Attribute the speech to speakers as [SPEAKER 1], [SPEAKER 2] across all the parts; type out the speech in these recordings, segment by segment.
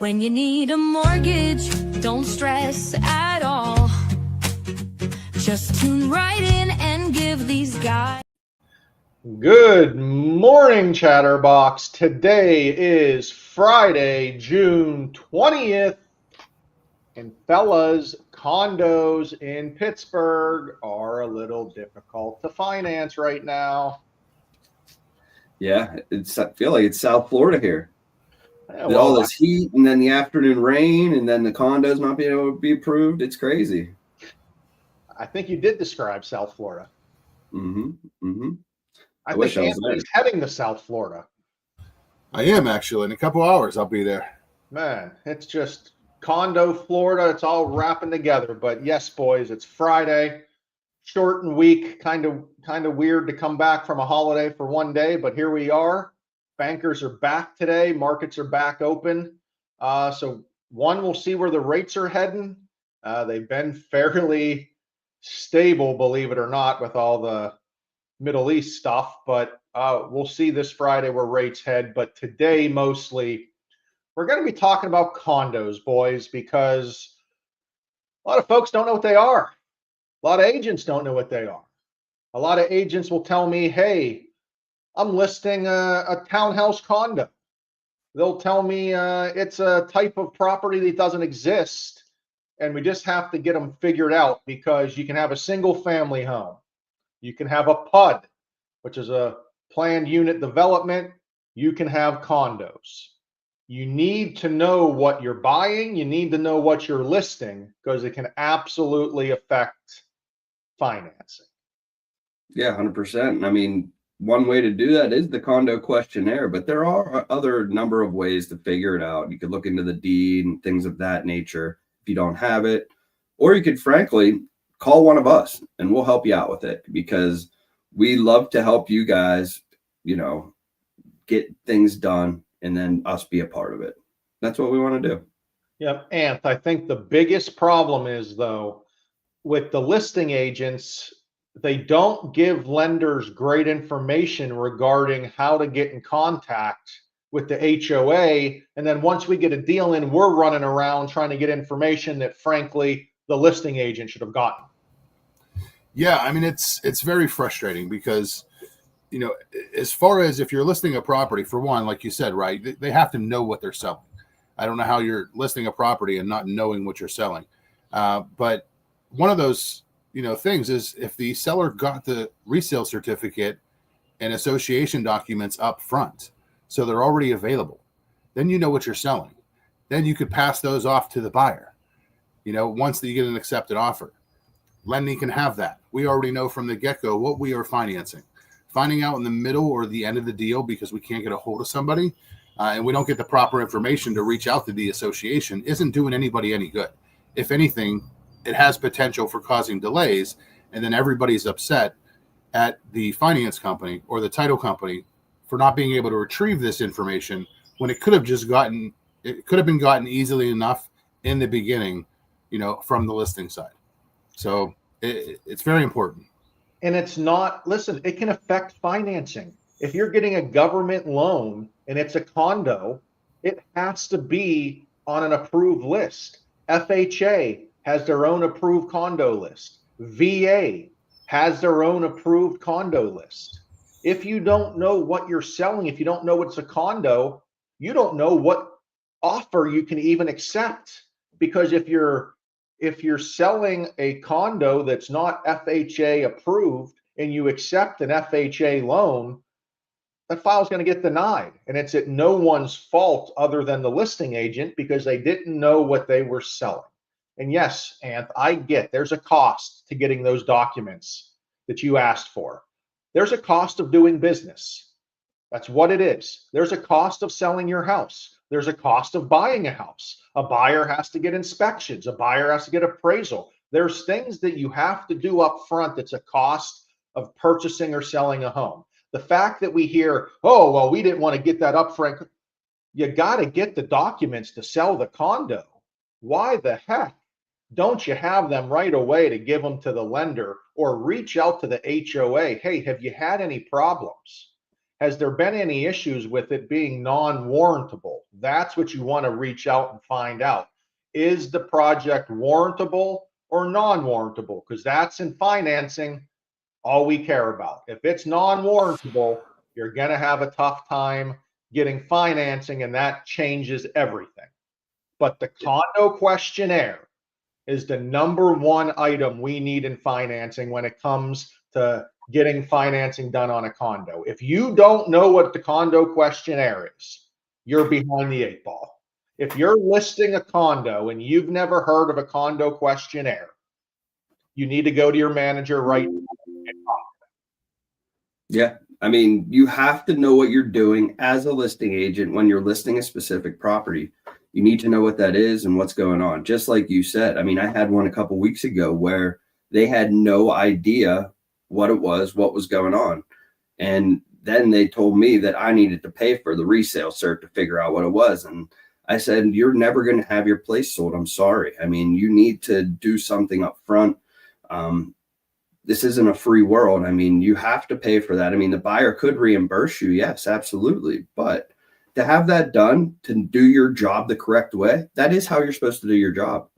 [SPEAKER 1] When you need a mortgage, don't stress at all. Just tune right in and give these guys.
[SPEAKER 2] Good morning, Chatterbox. Today is Friday, June 20th. And fellas, condos in Pittsburgh are a little difficult to finance right now.
[SPEAKER 3] Yeah, I feel like it's South Florida here.
[SPEAKER 2] Yeah,
[SPEAKER 3] With all this heat and then the afternoon rain and then the condos not being able to be approved. It's crazy.
[SPEAKER 2] I think you did describe South Florida. I
[SPEAKER 3] wish
[SPEAKER 2] think
[SPEAKER 3] I was
[SPEAKER 2] Anthony's heading to South Florida.
[SPEAKER 4] I am actually. In a couple hours, I'll be there.
[SPEAKER 2] Man, it's just condo Florida. It's all wrapping together. But yes, boys, it's Friday. Shortened week, kind of weird to come back from a holiday for one day, but here we are. Bankers are back today. Markets are back open. So we'll see where the rates are heading. They've been fairly stable, believe it or not, with all the Middle East stuff, but we'll see this Friday where rates head. But today, mostly, we're going to be talking about condos, boys, because a lot of folks don't know what they are. A lot of agents don't know what they are. A lot of agents will tell me, hey, I'm listing a townhouse condo. They'll tell me it's a type of property that doesn't exist, and we just have to get them figured out, because you can have a single family home. You can have a PUD, which is a planned unit development. You can have condos. You need to know what you're buying. You need to know what you're listing, because it can absolutely affect financing.
[SPEAKER 3] Yeah, 100%. I mean, one way to do that is the condo questionnaire, but there are other number of ways to figure it out. You could look into the deed and things of that nature if you don't have it, or you could frankly call one of us and we'll help you out with it, because we love to help you guys, get things done and then us be a part of it. That's what we want to do.
[SPEAKER 2] Yep. And I think the biggest problem is, though, with the listing agents, they don't give lenders great information regarding how to get in contact with the HOA. And then once we get a deal in, we're running around trying to get information that, frankly, the listing agent should have gotten.
[SPEAKER 4] Yeah, I mean, it's very frustrating because, as far as if you're listing a property, for one, like you said, right, they have to know what they're selling. I don't know how you're listing a property and not knowing what you're selling. But one of those, things is if the seller got the resale certificate and association documents up front, so they're already available, then you know what you're selling. Then you could pass those off to the buyer, once you get an accepted offer. Lending can have that. We already know from the get-go what we are financing. Finding out in the middle or the end of the deal because we can't get a hold of somebody and we don't get the proper information to reach out to the association isn't doing anybody any good. If anything, it has potential for causing delays, and then everybody's upset at the finance company or the title company for not being able to retrieve this information when it could have been gotten easily enough in the beginning, from the listing side. So it's very important.
[SPEAKER 2] And it's not, listen, it can affect financing. If you're getting a government loan and it's a condo, it has to be on an approved list. FHA has their own approved condo list. VA has their own approved condo list. If you don't know what you're selling, if you don't know what's a condo, you don't know what offer you can even accept. Because if you're selling a condo that's not FHA approved and you accept an FHA loan, that file is going to get denied. And it's at no one's fault other than the listing agent, because they didn't know what they were selling. And yes, Anth, I get there's a cost to getting those documents that you asked for. There's a cost of doing business. That's what it is. There's a cost of selling your house. There's a cost of buying a house. A buyer has to get inspections. A buyer has to get appraisal. There's things that you have to do up front that's a cost of purchasing or selling a home. The fact that we hear, oh, well, we didn't want to get that up front. You got to get the documents to sell the condo. Why the heck don't you have them right away to give them to the lender, or reach out to the HOA? Hey, have you had any problems? Has there been any issues with it being non-warrantable? That's what you want to reach out and find out. Is the project warrantable or non-warrantable? Because that's in financing all we care about. If it's non-warrantable, you're going to have a tough time getting financing, and that changes everything. But the condo questionnaire is the number one item we need in financing when it comes to getting financing done on a condo. If you don't know what the condo questionnaire is, you're behind the eight ball. If you're listing a condo and you've never heard of a condo questionnaire, you need to go to your manager right now and talk.
[SPEAKER 3] Yeah. I mean, you have to know what you're doing as a listing agent when you're listing a specific property. You need to know what that is and what's going on. Just like you said, I mean, I had one a couple of weeks ago where they had no idea what it was, what was going on. And then they told me that I needed to pay for the resale cert to figure out what it was. And I said, you're never going to have your place sold. I'm sorry. I mean, you need to do something up front. This isn't a free world. I mean, you have to pay for that. I mean, the buyer could reimburse you. Yes, absolutely. But to have that done, to do your job the correct way, that is how you're supposed to do your job.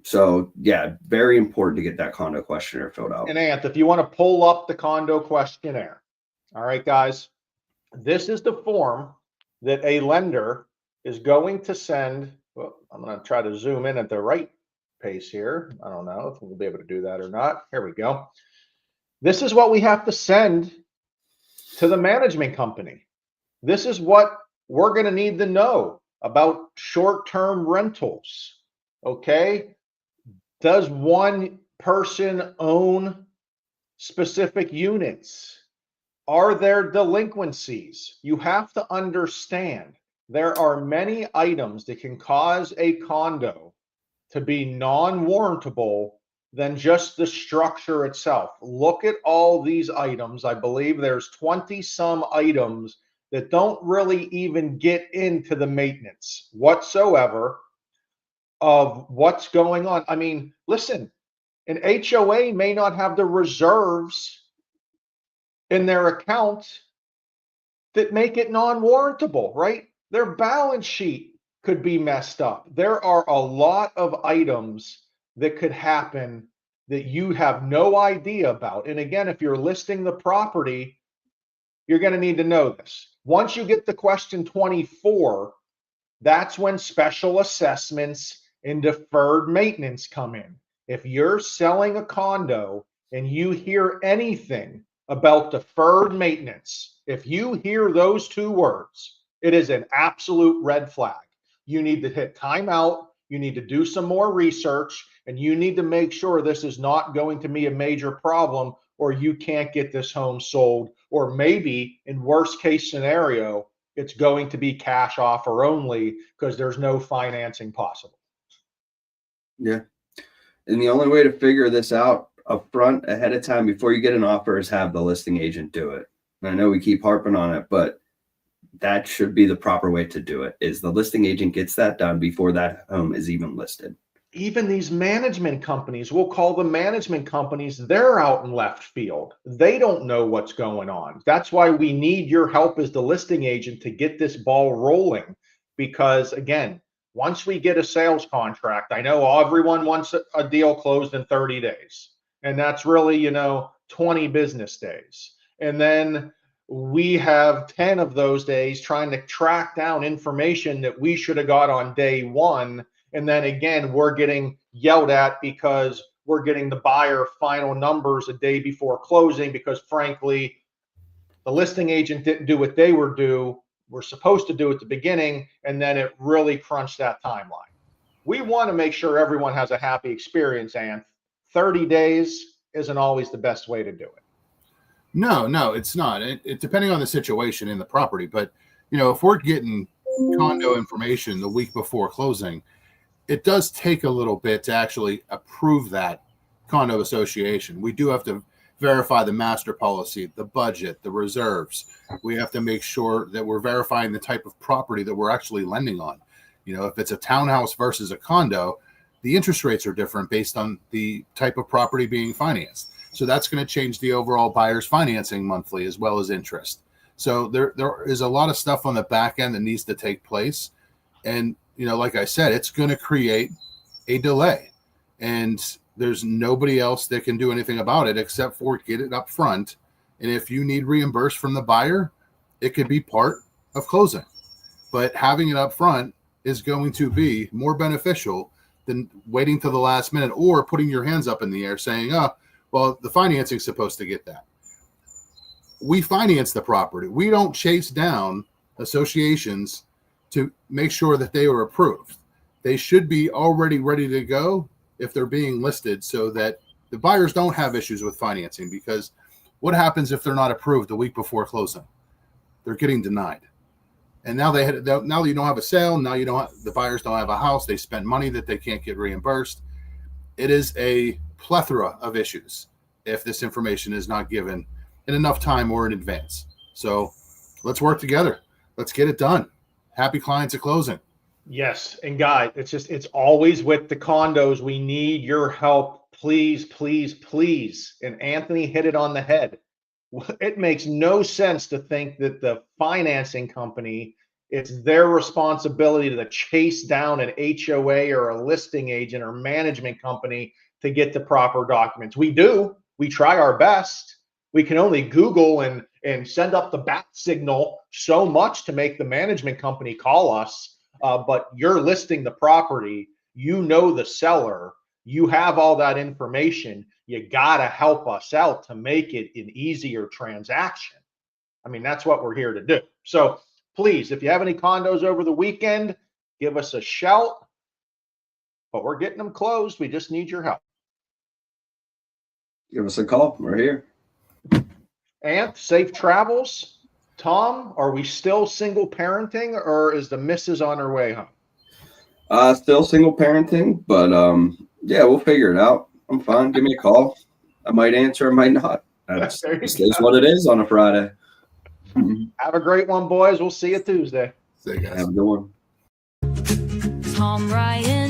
[SPEAKER 3] So yeah, very important to get that condo questionnaire filled out.
[SPEAKER 2] And Ant, if you want to pull up the condo questionnaire, all right, guys, this is the form that a lender is going to send. Well, I'm going to try to zoom in at the right pace here. I don't know if we'll be able to do that or not. Here we go. This is what we have to send to the management company. This is what we're going to need to know about short-term rentals. Okay. Does one person own specific units? Are there delinquencies? You have to understand there are many items that can cause a condo to be non-warrantable than just the structure itself. Look at all these items. I believe there's 20 some items that don't really even get into the maintenance whatsoever of what's going on. I mean, listen, an HOA may not have the reserves in their account that make it non-warrantable, right? Their balance sheet could be messed up. There are a lot of items that could happen that you have no idea about. And again, if you're listing the property, you're going to need to know this. Once you get to question 24, that's when special assessments and deferred maintenance come in. If you're selling a condo and you hear anything about deferred maintenance, if you hear those two words, it is an absolute red flag. You need to hit timeout. You need to do some more research, and you need to make sure this is not going to be a major problem, or you can't get this home sold. Or maybe in worst case scenario, it's going to be cash offer only because there's no financing possible.
[SPEAKER 3] Yeah. And the only way to figure this out up front ahead of time before you get an offer is have the listing agent do it. And I know we keep harping on it, but that should be the proper way to do it, is the listing agent gets that done before that home is even listed.
[SPEAKER 2] Even these management companies, we'll call them management companies, they're out in left field. They don't know what's going on. That's why we need your help as the listing agent to get this ball rolling. Because again, once we get a sales contract, I know everyone wants a deal closed in 30 days. And that's really, 20 business days. And then we have 10 of those days trying to track down information that we should have got on day one. And then again, we're getting yelled at because we're getting the buyer final numbers a day before closing because frankly, the listing agent didn't do what they were supposed to do at the beginning, and then it really crunched that timeline. We want to make sure everyone has a happy experience, and 30 days isn't always the best way to do it.
[SPEAKER 4] No, it's not. It depending on the situation in the property. But, if we're getting condo information the week before closing, it does take a little bit to actually approve that condo association. We do have to verify the master policy, the budget, the reserves. We have to make sure that we're verifying the type of property that we're actually lending on. If it's a townhouse versus a condo, the interest rates are different based on the type of property being financed. So that's going to change the overall buyer's financing monthly as well as interest. So there is a lot of stuff on the back end that needs to take place. And, like I said, it's going to create a delay. And there's nobody else that can do anything about it except for get it up front. And if you need reimbursed from the buyer, it could be part of closing. But having it up front is going to be more beneficial than waiting till the last minute or putting your hands up in the air saying, oh, well, the financing is supposed to get that. We finance the property. We don't chase down associations to make sure that they are approved. They should be already ready to go if they're being listed so that the buyers don't have issues with financing, because what happens if they're not approved the week before closing? They're getting denied. And now now you don't have a sale. Now the buyers don't have a house. They spent money that they can't get reimbursed. It is a plethora of issues if this information is not given in enough time or in advance. So let's work together. Let's get it done. Happy clients at closing.
[SPEAKER 2] Yes. And guys, it's always with the condos. We need your help. Please, please, please. And Anthony hit it on the head. It makes no sense to think that the financing company, it's their responsibility to chase down an HOA or a listing agent or management company to get the proper documents. We do. We try our best. We can only Google and send up the bat signal so much to make the management company call us. But you're listing the property. You know the seller. You have all that information. You got to help us out to make it an easier transaction. I mean, that's what we're here to do. So please, if you have any condos over the weekend, give us a shout. But we're getting them closed. We just need your help.
[SPEAKER 3] Give us a call. We're here.
[SPEAKER 2] Ant, safe travels. Tom, are we still single parenting, or is the missus on her way home?
[SPEAKER 3] Still single parenting, but yeah, we'll figure it out. I'm fine. Give me a call. I might answer, I might not. That's just what it is on a Friday.
[SPEAKER 2] Have a great one, boys. We'll see you Tuesday.
[SPEAKER 4] See you guys.
[SPEAKER 3] Have a good one.
[SPEAKER 1] Tom Ryan.